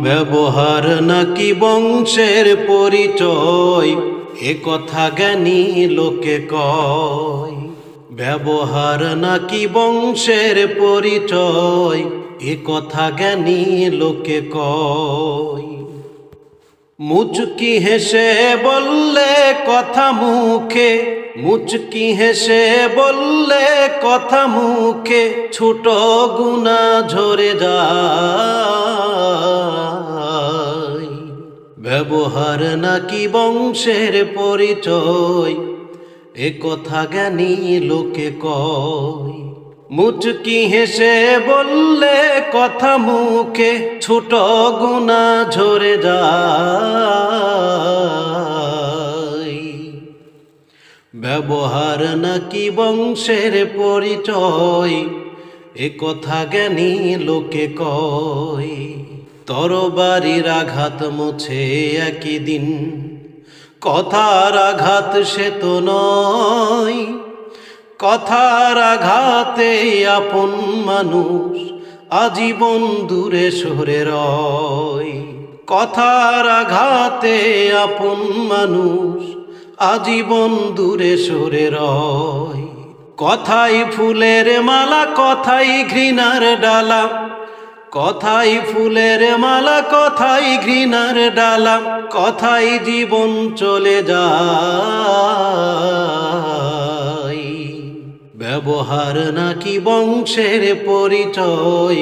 ব্যবহার নাকি বংশের পরিচয়, এ কথা জ্ঞানী লোকে কয়। ব্যবহার নাকি বংশের পরিচয়, এ কথা জ্ঞানী লোকে কয়। মুচকি হেসে বললে কথা মুখে, মুচকি হেসে বললে কথা মুখে, ছোট গুণা ঝরে যায়। ব্যবহার নাকি বংশের পরিচয়, এ কথা জ্ঞানী লোকে কয়। মুচকি হেসে বললে কথা মুখে, ছোট গুণা ঝরে যায়। ব্যবহার নাকি বংশের পরিচয়, এ কথা জ্ঞানী লোকে কয়। তরবারির আঘাত মুছে একই দিন, কথার আঘাত সে তো নয়। কথার আঘাতে আপন মানুষ আজীবন দূরে সরে রয়। কথার আঘাতে আপন মানুষ আজীবন দূরে সরে রয়। কথাই ফুলের মালা, কথাই ঘৃণার ডালা, কথাই ফুলের মালা, কথাই ঘৃণার ডালা, কথাই জীবন চলে যায়। ব্যবহার নাকি বংশের পরিচয়,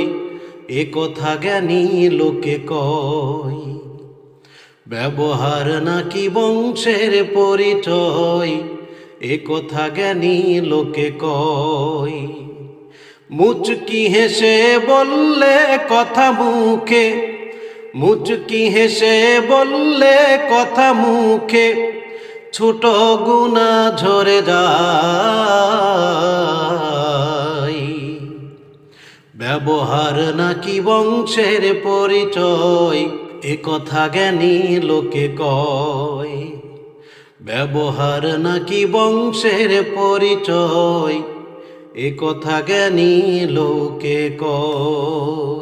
এ কথা জ্ঞানী লোকে কয়। ব্যবহার নাকি বংশের পরিচয়, এ কথা জ্ঞানী লোকে কয়। মুচকি হেসে বললে কথা মুখে, মুচকি হেসে বললে কথা মুখে, ছোট গুণা ঝরে যায়। ব্যবহার নাকি বংশের পরিচয়, এ কথা জ্ঞানী লোকে কয়। ব্যবহার নাকি বংশের পরিচয়, এ কথা জ্ঞানী লোকে কয়।